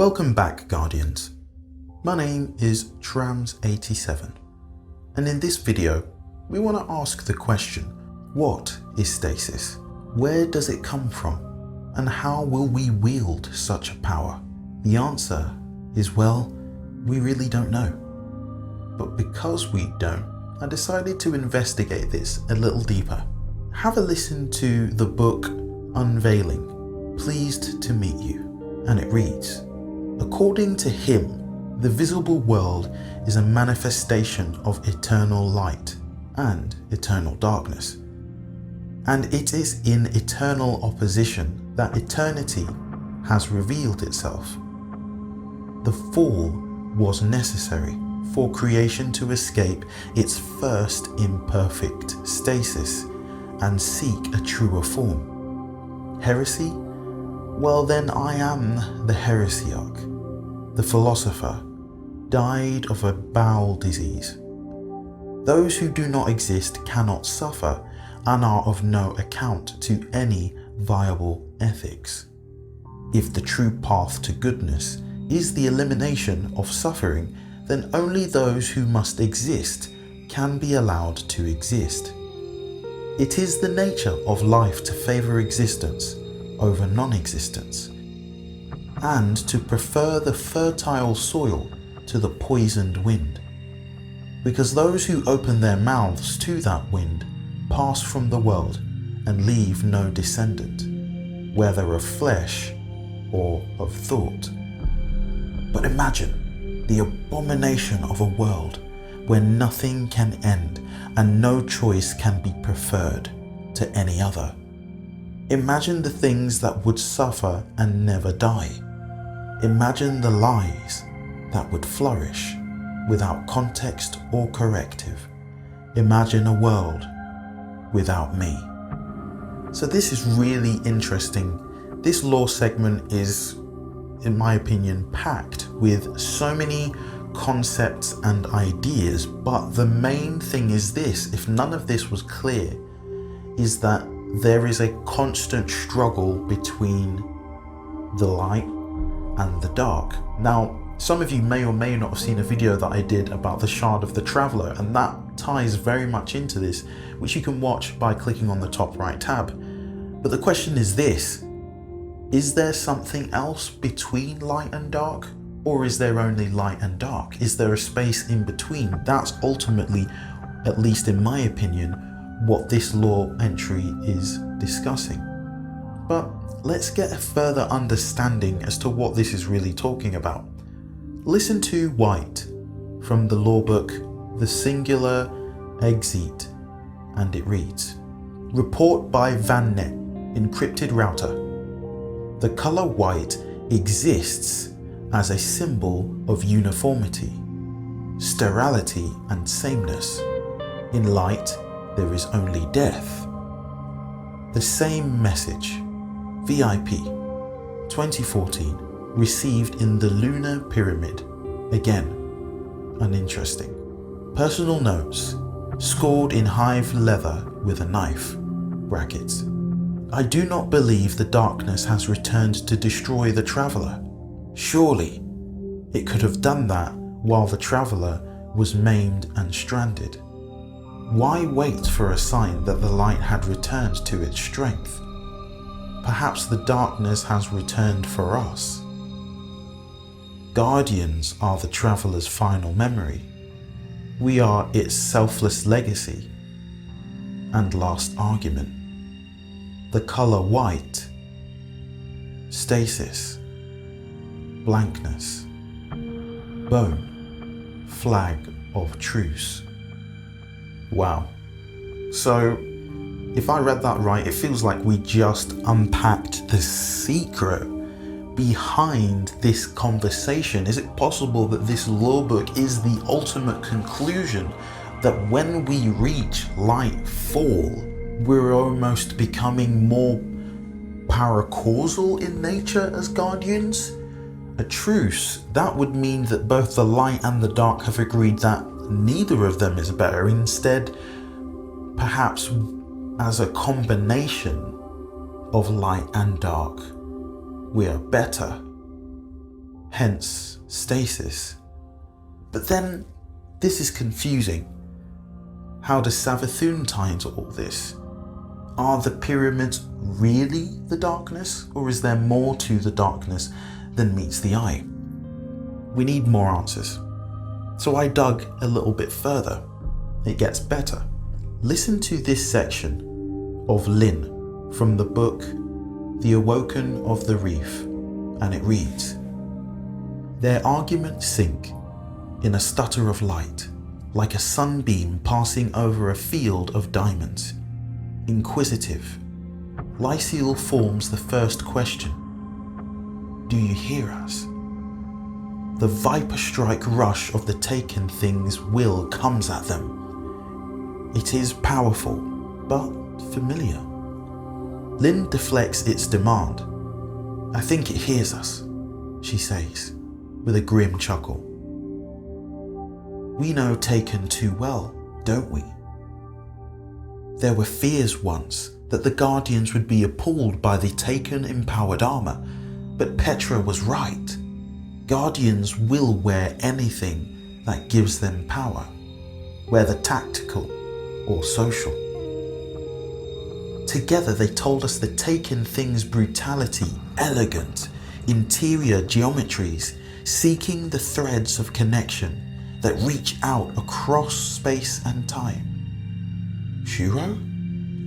Welcome back, Guardians. My name is Trams87, and in this video we want to ask the question, what is stasis? Where does it come from? And how will we wield such a power? The answer is, well, we really don't know. But because we don't, I decided to investigate this a little deeper. Have a listen to the book Unveiling, Pleased to Meet You, and it reads, according to him, the visible world is a manifestation of eternal light and eternal darkness. And it is in eternal opposition that eternity has revealed itself. The fall was necessary for creation to escape its first imperfect stasis and seek a truer form. Heresy? Well, then I am the heresiarch. The philosopher died of a bowel disease. Those who do not exist cannot suffer and are of no account to any viable ethics. If the true path to goodness is the elimination of suffering, then only those who must exist can be allowed to exist. It is the nature of life to favour existence over non-existence, and to prefer the fertile soil to the poisoned wind, because those who open their mouths to that wind pass from the world and leave no descendant, whether of flesh or of thought. But imagine the abomination of a world where nothing can end and no choice can be preferred to any other. Imagine the things that would suffer and never die. Imagine the lies that would flourish without context or corrective. Imagine a world without me. So this is really interesting. This lore segment is, in my opinion, packed with so many concepts and ideas, but the main thing is this, if none of this was clear, is that there is a constant struggle between the light and the dark. Now, some of you may or may not have seen a video that I did about the Shard of the Traveller, and that ties very much into this, which you can watch by clicking on the top right tab. But the question is this, is there something else between light and dark? Or is there only light and dark? Is there a space in between? That's ultimately, at least in my opinion, what this lore entry is discussing. But let's get a further understanding as to what this is really talking about. Listen to White from the lore book The Singular Exit, and it reads, report by Van Net, encrypted router. The color white exists as a symbol of uniformity, sterility and sameness. In light, there is only death. The same message, VIP, 2014, received in the Lunar Pyramid. Again, uninteresting. Personal notes, scored in hive leather with a knife, brackets. I do not believe the darkness has returned to destroy the Traveller. Surely, it could have done that while the Traveller was maimed and stranded. Why wait for a sign that the light had returned to its strength? Perhaps the darkness has returned for us. Guardians are the Traveller's final memory. We are its selfless legacy and last argument. The color white, stasis, blankness, bone, flag of truce. Wow. So, if I read that right, it feels like we just unpacked the secret behind this conversation. Is it possible that this lore book is the ultimate conclusion that when we reach light fall, we're almost becoming more paracausal in nature as Guardians? A truce, that would mean that both the light and the dark have agreed that neither of them is better. Instead, perhaps as a combination of light and dark, we are better. hence stasis. But then this is confusing. How does Savathun tie into all this? Are the pyramids really the darkness, or is there more to the darkness than meets the eye? We need more answers. So I dug a little bit further. It gets better. Listen to this section of Lllyn from the book The Awoken of the Reef, and it reads, "Their arguments sink in a stutter of light, like a sunbeam passing over a field of diamonds. Inquisitive, Lysiel forms the first question. Do you hear us? The viper-strike rush of the taken thing's will comes at them. It is powerful, but familiar. Lllyn deflects its demand. I think it hears us, she says, with a grim chuckle. We know Taken too well, don't we? There were fears once that the Guardians would be appalled by the Taken empowered armor, but Petra was right. Guardians will wear anything that gives them power, whether tactical or social. Together they told us the Taken thing's brutality, elegant, interior geometries, seeking the threads of connection that reach out across space and time. Shuro?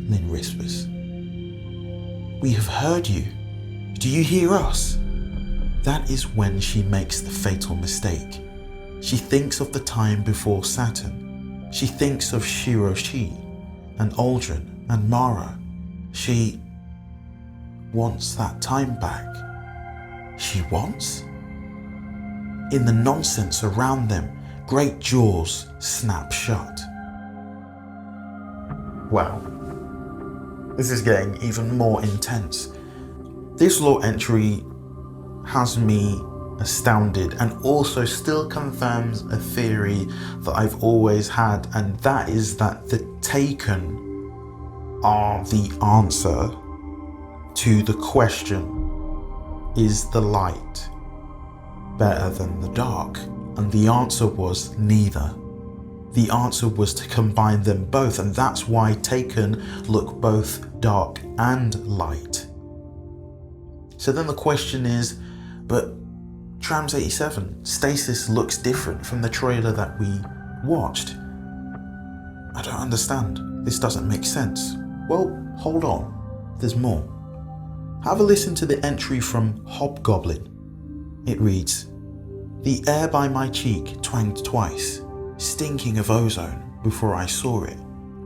Lllyn whispers. We have heard you. Do you hear us? That is when she makes the fatal mistake. She thinks of the time before Saturn. She thinks of Shiroshi and Lllyn and Mara. She wants that time back. She wants? In the nonsense around them, great jaws snap shut. Wow, this is getting even more intense. This lore entry has me astounded and also still confirms a theory that I've always had, and that is that the Taken are the answer to the question, is the light better than the dark? And the answer was neither. The answer was to combine them both, and that's why Taken look both dark and light. So then the question is, but Trams 87, Stasis looks different from the trailer that we watched. I don't understand. This doesn't make sense. Well, hold on. There's more. Have a listen to the entry from Hobgoblin. It reads, the air by my cheek twanged twice, stinking of ozone before I saw it.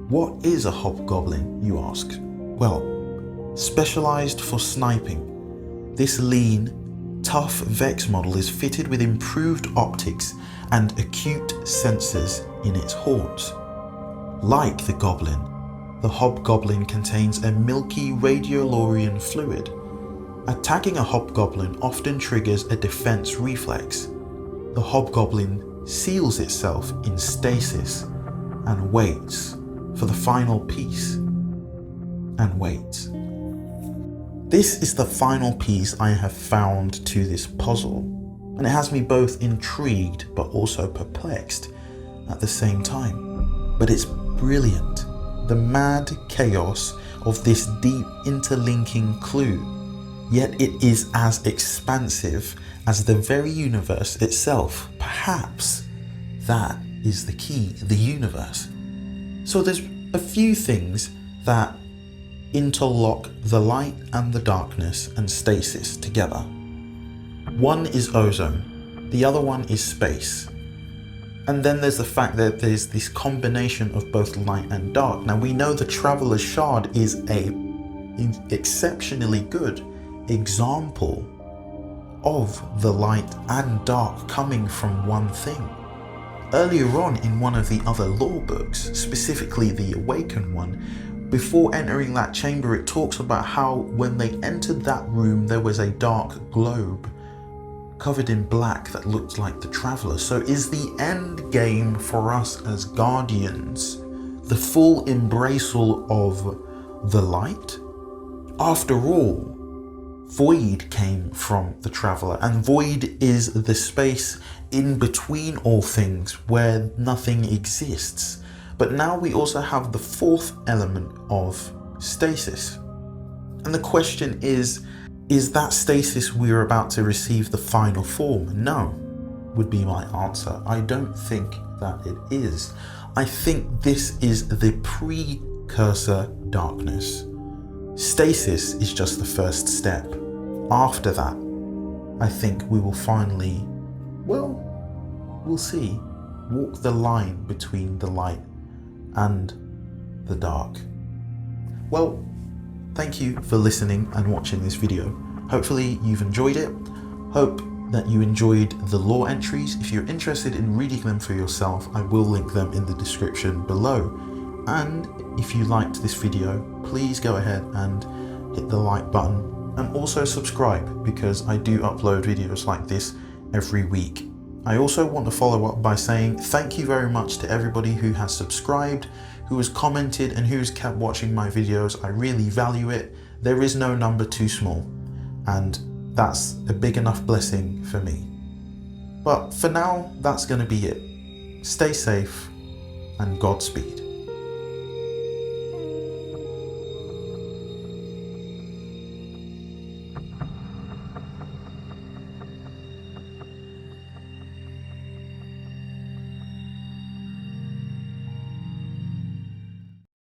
What is a Hobgoblin, you ask? Well, specialized for sniping. This lean, tough Vex model is fitted with improved optics and acute sensors in its horns. Like the Goblin, the Hobgoblin contains a milky radiolorian fluid. Attacking a Hobgoblin often triggers a defense reflex. The Hobgoblin seals itself in stasis and waits for the final piece. And waits. This is the final piece I have found to this puzzle, and it has me both intrigued but also perplexed at the same time. But it's brilliant. The mad chaos of this deep interlinking clue, yet it is as expansive as the very universe itself. Perhaps that is the key, the universe. So there's a few things that interlock the light and the darkness and stasis together. One is ozone, the other one is space. And then there's the fact that there's this combination of both light and dark. Now we know the Traveler's Shard is an exceptionally good example of the light and dark coming from one thing. Earlier on in one of the other lore books, specifically the Awakened one, before entering that chamber, it talks about how when they entered that room there was a dark globe covered in black that looked like the Traveler. So is the end game for us as Guardians the full embraceal of the light? After all, Void came from the traveler, and void is the space in between all things where nothing exists. But now we also have the fourth element of stasis. And the question is that stasis we're about to receive the final form? No, would be my answer. I don't think that it is. I think this is the precursor darkness. Stasis is just the first step. After that, I think we will finally, well, we'll see, walk the line between the light and the dark. Well, thank you for listening and watching this video. Hopefully you've enjoyed it. Hope that you enjoyed the lore entries. If you're interested in reading them for yourself, I will link them in the description below. And if you liked this video, please go ahead and hit the like button and also subscribe, because I do upload videos like this every week. I also want to follow up by saying thank you very much to everybody who has subscribed, who has commented and who's kept watching my videos. I really value it. There is no number too small, and that's a big enough blessing for me. But for now, that's going to be it. Stay safe and Godspeed.